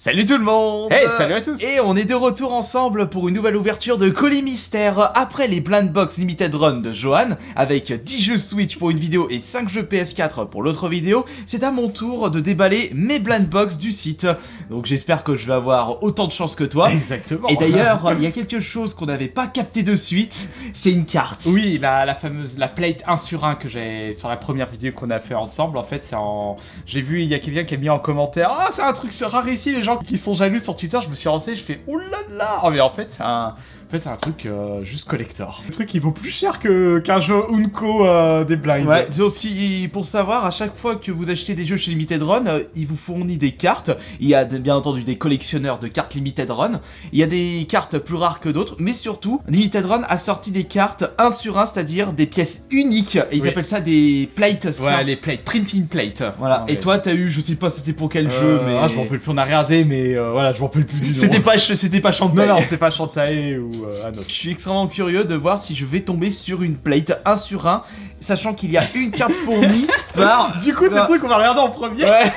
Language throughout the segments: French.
Salut tout le monde! Hey, salut à tous! Et on est de retour ensemble pour une nouvelle ouverture de Colis Mystère après les Blind Box Limited Run de Johan, avec 10 jeux Switch pour une vidéo et 5 jeux PS4 pour l'autre vidéo. C'est à mon tour de déballer mes Blind Box du site. Donc j'espère que je vais avoir autant de chance que toi. Exactement! Et d'ailleurs, il y a quelque chose qu'on n'avait pas capté de suite, c'est une carte. Oui, la fameuse, la plate 1 sur 1 que j'ai sur la première vidéo qu'on a fait ensemble, en fait, c'est en... J'ai vu, il y a quelqu'un qui a mis en commentaire « Ah, c'est un truc rarissime, les gens qui sont jaloux sur Twitter », je me suis renseigné, je fais « Oh là là !» Oh mais en fait, c'est un truc juste collector. Un truc qui vaut plus cher qu'un jeu Unco des blinds. Ouais, pour savoir, à chaque fois que vous achetez des jeux chez Limited Run, il vous fournit des cartes. Il y a bien entendu des collectionneurs de cartes Limited Run. Il y a des cartes plus rares que d'autres, mais surtout, Limited Run a sorti des cartes 1 sur 1, c'est-à-dire des pièces uniques. Et ils appellent ça des plates. Ouais, les plates, printing plate. Voilà. Ouais. Et toi, t'as eu, je sais pas c'était pour quel jeu, mais... Ah, je m'en rappelle plus, on a regardé, mais voilà, je m'en rappelle plus du nom. C'était pas Chantal. Non, c'était pas Chantae ou un autre. Je suis extrêmement curieux de voir si je vais tomber sur une plate 1 sur 1, sachant qu'il y a une carte fournie par... Du coup, c'est le truc qu'on va regarder en premier. Ouais.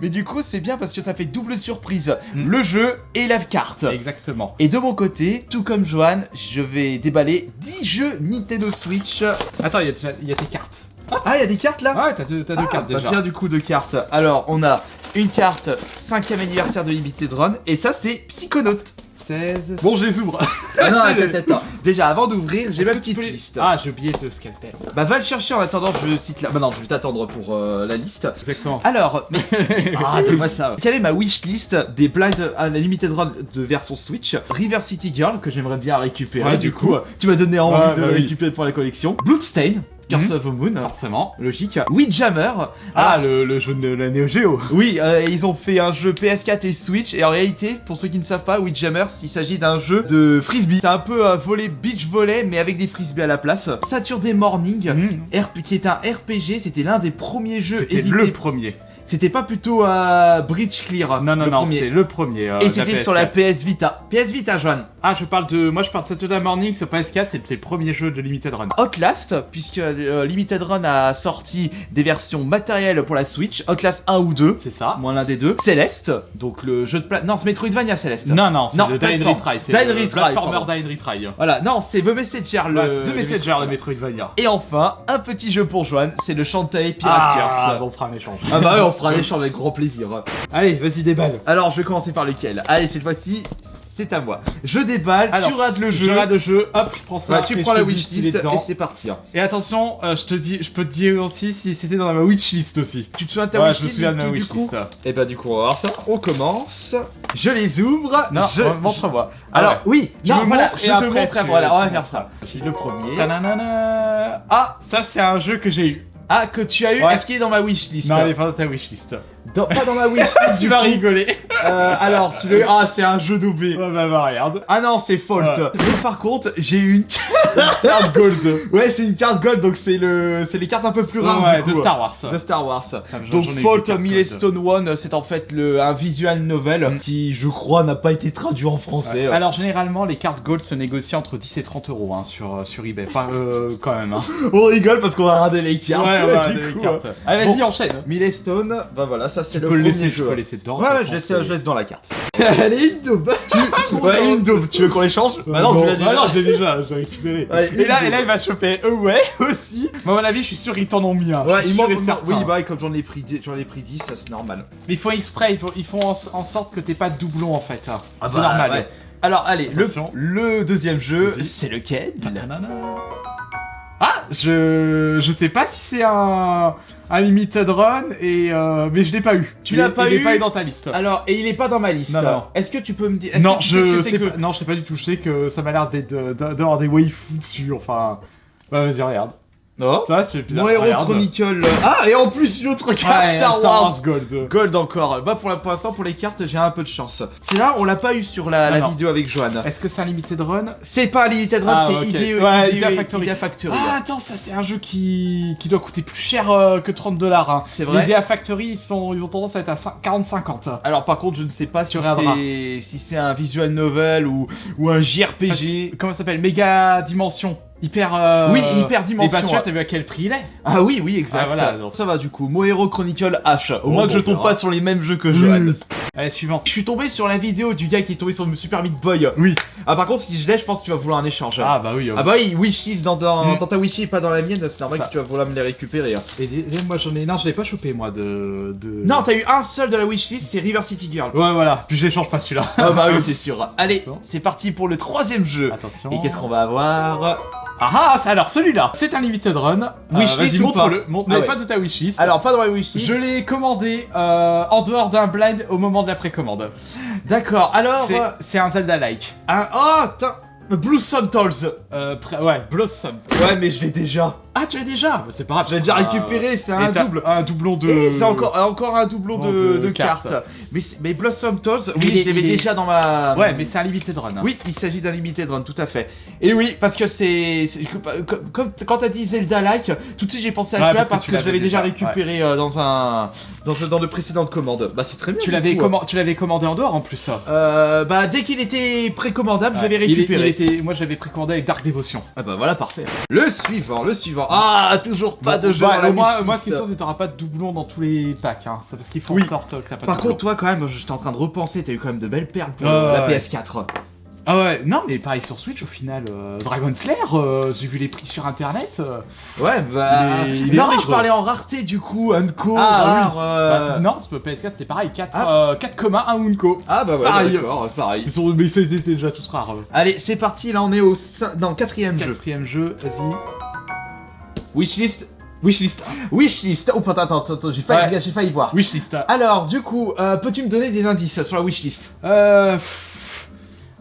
Mais du coup, c'est bien parce que ça fait double surprise. Le jeu et la carte. Exactement. Et de mon côté, tout comme Johan, je vais déballer 10 jeux Nintendo Switch. Attends, il y a tes cartes. Ah, il y a des cartes là? Ouais, t'as deux cartes déjà. Tiens, du coup, 2 cartes. Alors, on a une carte 5ème anniversaire de Limited Run, et ça, c'est Psychonaut. 16... Bon, je les ouvre. Ah non, attends. Déjà, avant d'ouvrir, j'ai ma petite liste. Ah, j'ai oublié de scalpel. Bah, va le chercher en attendant, je cite là. Bah non, je vais t'attendre pour la liste. Exactement. Alors, ah, donne-moi ça. Quelle est ma wishlist des blind à la Limited Run de version Switch? River City Girl, que j'aimerais bien récupérer. Ouais, du coup, tu m'as donné envie de bah oui. récupérer pour la collection. Bloodstain. Curse of the Moon, Forcément. logique. Windjammer. Ah, Alors, le jeu de la Neo Geo. oui, ils ont fait un jeu PS4 et Switch, et en réalité, pour ceux qui ne savent pas, Windjammer, il s'agit d'un jeu de frisbee. C'est un peu beach volley, mais avec des frisbees à la place. Saturday Morning, qui est un RPG, c'était l'un des premiers jeux C'était édités. le premier. C'était pas plutôt Bridge Clear. Non, c'est le premier. Et c'était sur la PS Vita. PS Vita, Johan. Ah, je parle de Saturday Morning sur PS4, c'est le premier jeu de Limited Run. Outlast, puisque Limited Run a sorti des versions matérielles pour la Switch. Outlast 1 ou 2. C'est ça. Moins l'un des deux. Celeste, donc le jeu de non, c'est Metroidvania Celeste. Non, c'est le Die and Retry. C'est le platformer Die and Retry. Voilà, non, c'est The Messenger, The Messenger, le Metroidvania. Et enfin, un petit jeu pour Johan, c'est le Shantae Pirate Curse. Bon, on fera un échange. Ah bah ouais, on fera un échange avec grand plaisir. Allez, vas-y, déballe. Alors, je vais commencer par lequel? Allez, cette fois-ci, c'est à moi. Je déballe, tu rates le jeu. Je rate le jeu, hop, je prends ça. Ouais, tu prends la wishlist et c'est parti. Et attention, je peux te dire aussi si c'était dans ma wishlist aussi. Tu te souviens de ta wishlist? Je me souviens de ma wishlist. Et bah du coup, on va voir ça. On commence. Je les ouvre. Non, montre-moi. Alors, oui, tu me montres et je te après, montre. Voilà, on va faire ça. Si le premier. Ta-na-na-na. Ah, ça c'est un jeu que j'ai eu. Ah, que tu as eu? Ouais. Est-ce qu'il est dans ma wishlist? Non, il est pas dans ta wishlist. Pas dans ma wishlist. Tu vas rigoler. Alors, tu l'as eu. Ah, c'est un jeu doublé. Ouais, bah regarde. Ah non, c'est Fault. Ouais. Mais par contre, j'ai eu une Carte gold. Ouais, c'est une carte gold, donc c'est les cartes un peu plus rares Ouais, du coup. de Star Wars. De Star Wars. J'en Donc ai eu des Fault cartes Milestone One, c'est en fait un visual novel qui, je crois, n'a pas été traduit en français. Ouais. Alors généralement, les cartes gold se négocient entre 10 et 30 euros hein, sur eBay. Enfin, quand même. Hein. On rigole parce qu'on va regarder les cartes. Ouais, on va regarder du les coup. cartes. Allez, vas-y, enchaîne. Milestone, bah voilà, ça c'est le Tu peux premier le jeu. laisser dedans. Ouais, je laisse dans la carte. Allez, une daube. Ouais, une daube. Tu veux qu'on l'échange? Bah non, tu l'as déjà. Ah non, je l'ai déjà, j'ai récupéré. Ouais, et là, il va choper ouais aussi. Mais à mon avis, je suis sûr qu'ils t'en ont mis un. Ouais, il manque. certain. Oui, bah comme j'en ai pris 10, ça c'est normal. Mais ils font exprès, ils font en sorte que t'aies pas de doublon en fait. C'est bah, normal. Ouais. Alors allez, le deuxième jeu, Vas-y. c'est lequel? Ah, je sais pas si c'est un limited run mais je l'ai pas eu. Tu l'as pas eu? Il est pas eu dans ta liste. Alors, et il est pas dans ma liste. Non. Est-ce que tu peux me dire? Non, que tu sais ce que c'est que... non, je sais pas du tout. Je sais que ça m'a l'air d'avoir des waifus dessus. Enfin, bah vas-y regarde. Non. Ça, c'est bizarre. Mon héros Regarde. Chronicle. Ah, et en plus une autre carte Ouais, Star Wars. Gold. Gold encore. Bah pour l'instant pour les cartes j'ai un peu de chance. C'est là on l'a pas eu sur la vidéo avec Johan. Est-ce que c'est un limited run? C'est pas un limited run, c'est ok. Idea Factory. Ah attends, ça c'est un jeu qui doit coûter plus cher que 30 $. Hein. C'est vrai. Idea Factory ils ont tendance à être à 40-50. Alors par contre je ne sais pas si regarderas. c'est un visual novel ou un JRPG. Comment ça s'appelle? Méga Dimension. Hyper Oui, Hyper Dimension. Et bah celui-là, t'as vu à quel prix il est? Ah oui, exact. Ah, voilà, donc. Ça va du coup. Mon héros Chronicle H. Au moins que je tombe verra. pas sur les mêmes jeux que Johan. Allez, suivant. Je suis tombé sur la vidéo du gars qui est tombé sur le Super Meat Boy. Oui. Ah, par contre, si je l'ai, je pense que tu vas vouloir un échange. Ah bah oui. Ah bah oui, wishlist dans ta wishlist et pas dans la mienne, c'est normal Ça. que tu vas vouloir me les récupérer. Et moi j'en ai... Non, je l'ai pas chopé moi de... Non, t'as eu un seul de la wishlist, c'est River City Girl. Ouais, voilà. Puis je l'échange pas celui-là. Ah bah oui, c'est sûr. Allez, Bon. c'est parti pour le 3ème jeu. Attention. Et qu'est-ce qu'on va avoir? Alors celui-là, c'est un limited run. Wishlist Vas-y, ou montre-le. pas Mais Ah ouais. pas de ta wishlist. Alors, pas dans la wishlist. je l'ai commandé en dehors d'un blind au moment de la précommande. D'accord, alors... C'est un Zelda-like. Oh, putain. Blue Sun Tolls. Ouais, Blossom. Ouais, mais je l'ai déjà. Ah, tu l'as déjà Bah, c'est pas grave. Je l'ai déjà récupéré, c'est un double. Un doublon de... Et c'est encore un doublon de cartes. cartes. Mais Blossom Tolls, Mais oui, je l'avais déjà dans ma... Ouais, mais c'est un limited run. Oui, il s'agit d'un limited run, tout à fait. Et oui, parce que comme quand t'as dit Zelda-like, tout de suite j'ai pensé à Ouais, celui-là parce parce que que tu je l'avais déjà l'avais récupéré dans de précédentes commandes. Bah c'est très bien. Tu l'avais commandé en dehors en plus, ça. Bah dès qu'il était précommandable, je l'avais récupéré. Moi, je l'avais précommandé avec Dark Devotion. Ah bah voilà, parfait. Le suivant. Ah, toujours pas de jeu. dans la Moi, wishlist. ce qui est sûr, c'est que t'auras pas de doublon dans tous les packs, hein. C'est parce qu'ils font Oui. en sorte que t'as pas de Par doublon. contre, toi quand même, j'étais en train de repenser, t'as eu quand même de belles perles pour Ouais, la ouais. PS4. Ah ouais, non, mais pareil sur Switch, au final, Dragon Slayer, j'ai vu les prix sur internet. Ouais, bah. Il est non, mais rare. je parlais en rareté du coup, Unco, Ah, rare. Bah, non, sur PS4, c'était pareil, 4 communs, 1 Unco. Ah bah ouais, Pareil. d'accord, pareil. Mais ils étaient déjà tous rares. Allez, c'est parti, là on est au 4ème jeu. 4ème jeu, vas-y. Wishlist. Wishlist. Wishlist. Oh putain, attends, j'ai failli voir. Wishlist. Alors, du coup, peux-tu me donner des indices sur la wishlist?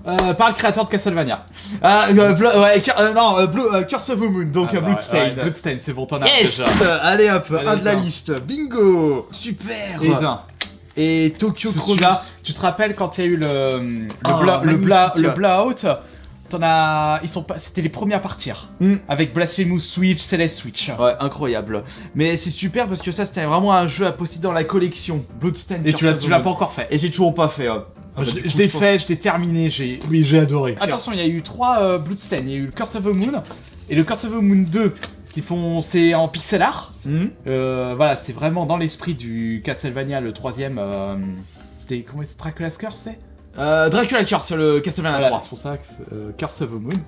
Par le créateur de Castlevania. Curse of the Moon, donc Ah, Bloodstained. ouais, Bloodstained, c'est bon, t'en as Yes. déjà. Allez hop, Allez, un de la tiens. liste. Bingo. Super. Et d'un. Et Tokyo Chrono. Celui-là, tu te rappelles quand il y a eu Oh, le blowout, c'était les premiers à partir. Avec Blasphemous Switch, Celeste Switch. Ouais, incroyable. Mais c'est super parce que ça, c'était vraiment un jeu à posséder dans la collection. Bloodstained. Et Curse tu of the l'as Moon. pas encore fait. Et j'ai toujours pas fait. Je l'ai fait, je l'ai terminé, j'ai adoré. Attention, il y a eu 3 Bloodstained. Il y a eu le Curse of the Moon et le Curse of the Moon 2 c'est en pixel art. Voilà, c'est vraiment dans l'esprit du Castlevania, le 3ème. C'était comment c'est Dracula's Curse, c'est Dracula Curse, le Castlevania voilà, 3. c'est pour ça que Curse of the Moon.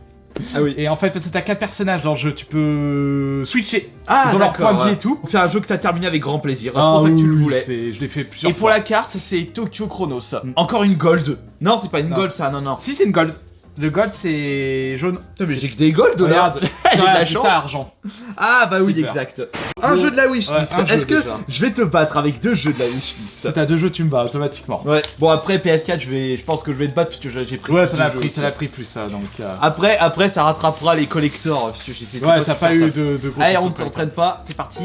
Ah oui. Et en fait, parce que t'as 4 personnages dans le jeu, tu peux switcher. Ah, Ils ont leur d'accord, point de vie ouais. et tout. Donc c'est un jeu que t'as terminé avec grand plaisir. C'est pour ça que tu le voulais. Je l'ai fait plusieurs Et pour fois. la carte, c'est Tokyo Chronos. Encore une gold. Non, c'est pas une Non, gold ça, non. Si, c'est une gold. Le gold, c'est jaune. Putain, mais j'ai que des golds là. Regarde, J'ai de la c'est chance. ça, argent. Ah bah oui, Super. exact. Un jeu de la wishlist. Ouais, un jeu Est-ce que déjà. je vais te battre avec 2 jeux de la wishlist? Si t'as 2 jeux, tu me bats automatiquement. Ouais. Bon après PS4, je pense que je vais te battre puisque j'ai pris. Ouais, plus ça de jeux aussi. l'a pris plus ça, donc. Après, ça rattrapera les collectors puisque j'essaie de Ouais, t'as pas eu de gros. Allez, trucs on sur le t'entraîne pas. C'est parti.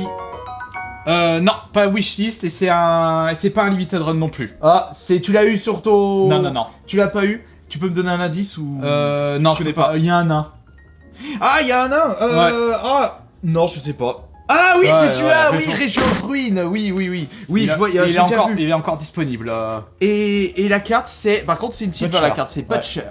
Non, pas wishlist et c'est pas un limited run non plus. Ah, tu l'as eu sur ton. Non. Tu l'as pas eu? Tu peux me donner un indice ou? Non, je connais pas. Il y a un nain. Ah, il y a un nain. Ah, non, je sais pas. Ah oui, Ouais, c'est celui-là. ouais, Oui, Région of Ruin. Oui. Oui, je vois. il J'ai déjà vu. est encore disponible. Et la carte, c'est. Par contre, c'est une silver, Butcher. la carte, c'est Ouais. Butcher.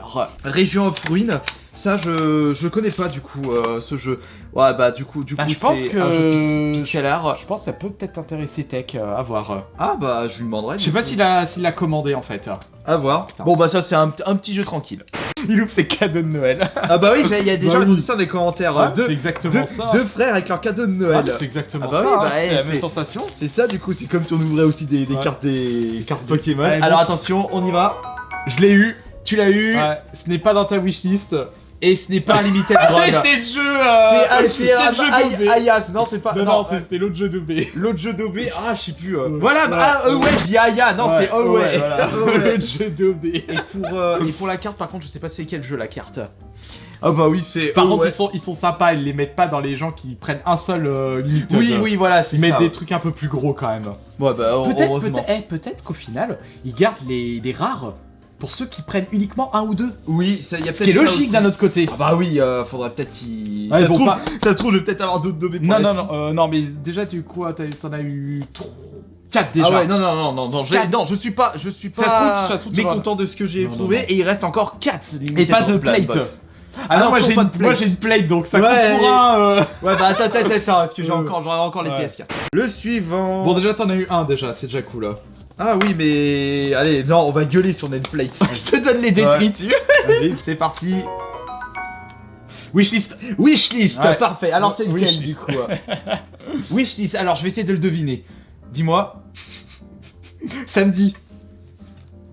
Région of Ruin. Ça, je connais pas du coup ce jeu. Ouais, bah du coup, Bah, je pense c'est que un jeu pixel art. Je pense que ça peut peut-être intéresser Tech à voir. Ah bah, je lui demanderai. Je sais pas s'il l'a commandé en fait. À voir. Bon, bah, ça, c'est un petit jeu tranquille. Il loupe ses cadeaux de Noël. Ah bah oui, il y a des Bah gens qui oui. ont dit ça dans les commentaires. Ouais, c'est exactement ça. Deux frères avec leur cadeau de Noël. C'est exactement Ah bah ça. oui, bah, c'est la c'est- même sensation. C'est ça, du coup, c'est comme si on ouvrait aussi des Ouais. cartes Pokémon. Allez, Alors montre. attention, on y va. Je l'ai eu. Tu l'as eu. Ouais, ce n'est pas dans ta wishlist. Et ce n'est pas un limited run. Mais c'est le jeu. C'est le jeu d'OB. Ayas, non, c'est pas. Non, c'était l'autre jeu d'OB. L'autre jeu d'OB, je sais plus. Ouais. Voilà, ouais, je dis Aya, non, c'est ouais. Voilà. Ouais. L'autre jeu d'OB. Et pour la carte, par contre, je sais pas c'est quel jeu la carte. Ah bah oui, c'est. Par contre, ouais. ils sont sympas, ils les mettent pas dans les gens qui prennent un seul limited. Oui, voilà, c'est Ils ça. mettent des trucs un peu plus gros quand même. Ouais, bah heureusement. Peut-être qu'au final, ils gardent les rares pour ceux qui prennent uniquement un ou deux. Oui, ça y a Ce qui est peut-être ça logique aussi. d'un autre côté. Ah bah oui, faudrait peut-être qu'il. Ouais, ça, ils se vont trouve, pas- ça se trouve, je vais peut-être avoir d'autres DB pour la suite. Non, mais déjà, t'en as eu 4 déjà. Ah ouais, non, je suis pas Ça se trouve, tu mécontent de ce que j'ai Non, éprouvé, non, non. et il reste encore 4 Et pas de plate. Ah non, moi toujours pas de plate. j'ai une plate donc ça Ouais, compte pour un. Ouais, bah attends, parce que j'aurai encore les Ouais. PS4. Le suivant. Bon, déjà, t'en as eu un déjà, c'est déjà cool là. Ah oui, mais allez, non, on va gueuler sur Netplate. Je te donne les détritus. Vas-y. C'est parti. Wishlist. Wishlist, Ouais. parfait. Alors c'est lequel Wishlist. du coup Wishlist, alors je vais essayer de le deviner. Dis-moi. Samedi.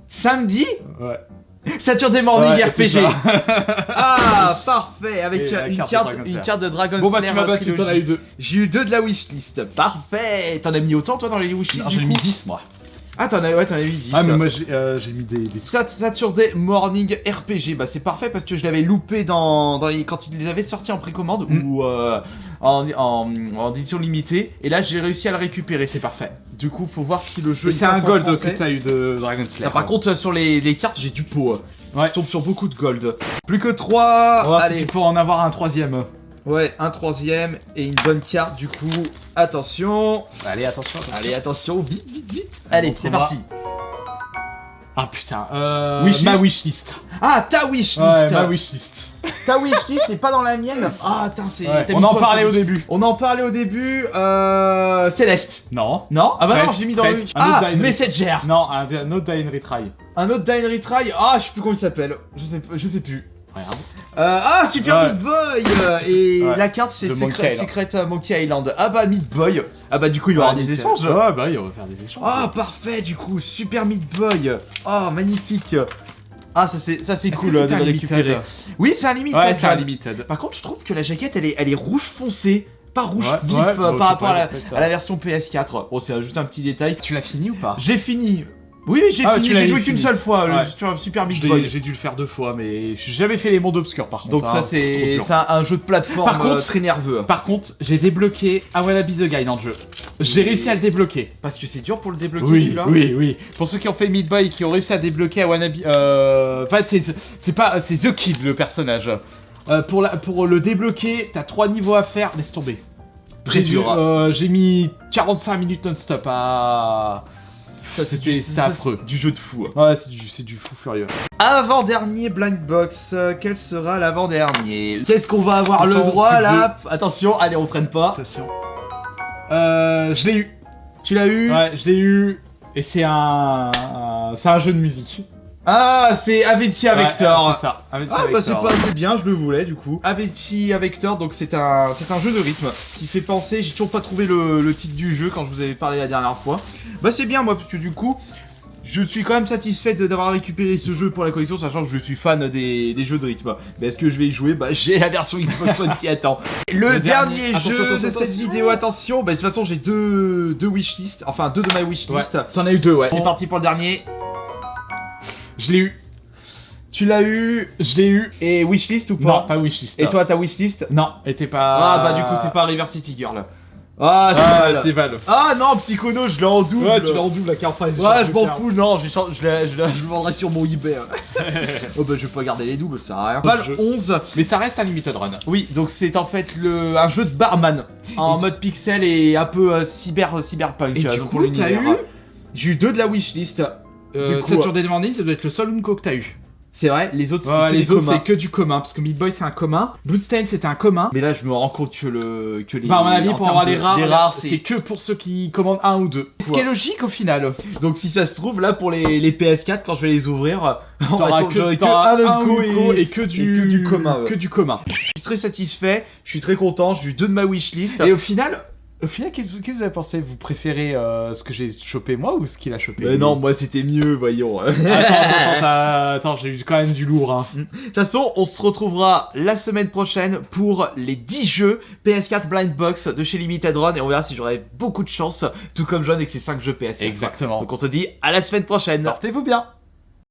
Samedi Ouais. Saturday Morning Ouais, c'est RPG. ça. Ah, parfait. Avec Et la une carte de carte, Dragon une Slayer. carte de Dragon Bon bah Slayer tu m'as battu, trilogie. t'en as eu 2. J'ai eu 2 de la wishlist. Parfait. T'en as mis autant toi dans les wishlists du J'en ai coup mis 10 moi. Ah t'en as mis 10. Ah mais moi j'ai mis des... Saturday Morning RPG, bah c'est parfait parce que je l'avais loupé dans les quand ils les avaient sortis en précommande ou en édition limitée, et là j'ai réussi à le récupérer. C'est parfait. Du coup faut voir si le jeu Et il c'est un passe en gold que français. t'as eu de Dragon Slayer. Ah, par contre sur les cartes j'ai du pot. Ouais. Je tombe sur beaucoup de gold. Plus que 3. on va voir si Allez. tu peux en avoir un troisième. Ouais, un troisième et une bonne carte du coup. Attention. Allez attention. Allez attention, vite. On Allez, c'est retrouvera. parti. Ah putain. Wishlist. Ma wishlist. Ah, ta wishlist. Ouais, ma wishlist. Ta wishlist, c'est pas dans la mienne. Ah, attends, c'est. Ouais, t'as on mis en quoi, parlait toi, au début. On en parlait au début. Céleste. Non. Non. Ah bah non, Presque, je l'ai mis dans presque. le. Un autre Ah, Dying Messenger. Non, un autre Die and Retry. Un autre Die and Retry. Ah, je sais plus comment il s'appelle. Je sais plus. Regarde. Ah, Super Ouais. Meat Boy. Et Ouais. la carte c'est De Monkey Island. Secret Monkey Island. Ah bah Meat Boy. Ah bah du coup il va y avoir des échanges. Ouais, bah oui, on va faire des échanges. Ah parfait du coup, Super Meat Boy. Oh magnifique. Ah ça c'est Est-ce cool que de c'était le un récupérer. limited? Oui c'est un limited. Ouais, c'est un ça. limited. Par contre je trouve que la jaquette elle est rouge foncé, pas rouge Ouais, vif ouais, bon, par je rapport sais pas, à peut-être, la version PS4. Bon c'est juste un petit détail. Tu l'as fini ou pas? J'ai fini. Oui j'ai Ah, fini, tu l'as j'ai joué fini. qu'une seule fois Ouais. le Super Meat Boy. J'ai dû le faire 2 fois, mais j'ai jamais fait les mondes obscurs par contre. Donc ça hein, c'est trop dur. un jeu de plateforme Par contre- très nerveux. Par contre, j'ai débloqué I Wanna Be the Guy dans le jeu. J'ai réussi à le débloquer. Parce que c'est dur pour le débloquer Oui, celui-là. oui. Pour ceux qui ont fait Meat Boy et qui ont réussi à débloquer I Wanna Be... En fait, c'est The Kid le personnage. Pour le débloquer, t'as 3 niveaux à faire, laisse tomber. Très dur. J'ai mis 45 minutes non-stop à... Ça, C'était affreux. Du jeu de fou. Ouais, c'est du fou furieux. Avant-dernier blind box, quel sera l'avant-dernier? Qu'est-ce qu'on va avoir le Attention, droit plus là? Attention, allez on traîne pas. Attention. Je l'ai eu. Tu l'as eu? Ouais, je l'ai eu. Et c'est un jeu de musique. Ah, c'est Avetia Ouais, Vector. c'est ça. Avec Ah bah c'est bien, je le voulais du coup. Avetia Vector, donc c'est un jeu de rythme qui fait penser, j'ai toujours pas trouvé le titre du jeu quand je vous avais parlé la dernière fois. Bah c'est bien moi parce que du coup, je suis quand même satisfait d'avoir récupéré ce jeu pour la collection, sachant que je suis fan des jeux de rythme. Mais est-ce que je vais y jouer? Bah j'ai la version Xbox One qui attend. Le dernier Attention, jeu attention, de cette attention. vidéo, attention, bah de toute façon j'ai deux wishlists, enfin deux de ma wishlist. T'en as eu 2, ouais. C'est parti pour le dernier. Je l'ai eu. Tu l'as eu? Je l'ai eu. Et wishlist ou pas? Non, pas wishlist. Et toi ta wishlist? Non, et t'es pas... Ah bah du coup c'est pas River City Girl. Ah c'est Ah, mal. c'est Valve. Ah non Psychono je l'ai en double. Ouais, tu l'as en double la carte prize. Ouais je m'en fous, non je le vendrai sur mon eBay. Oh bah je vais pas garder les doubles, ça sert à rien. Val jeu. 11. Mais ça reste un limited run. Oui donc c'est en fait un jeu de barman en Et mode pixel et un peu cyberpunk. Et du donc coup, pour l'univers. t'as eu J'ai eu 2 de la wishlist. Du coup, Saturday Morning, ça doit être le seul Unco que t'as eu. c'est vrai, les autres c'était Ouais, que les des autres communs. c'est que du commun, parce que Meat Boy c'est un commun, Bloodstain c'était un commun. Mais là je me rends compte que les. Bah à mon avis en pour termes avoir les rares, c'est c'est que pour ceux qui commandent 1 ou 2. ce qui est logique au final. Donc si ça se trouve là pour les PS4 quand je vais les ouvrir, T'auras j'aurai que t'auras un Unco Unco et que du commun, ouais. Que du commun. Je suis très satisfait, je suis très content, j'ai eu 2 de ma wishlist. Et au final, qu'est-ce que vous avez pensé? Vous préférez ce que j'ai chopé moi ou ce qu'il a chopé? Mais non, moi c'était mieux, voyons. Attends, j'ai eu quand même du lourd. Hein. De toute façon, on se retrouvera la semaine prochaine pour les 10 jeux PS4 Blind Box de chez Limited Run et on verra si j'aurai beaucoup de chance, tout comme John avec ses 5 jeux PS4. Exactement. Donc on se dit à la semaine prochaine. Portez-vous bien.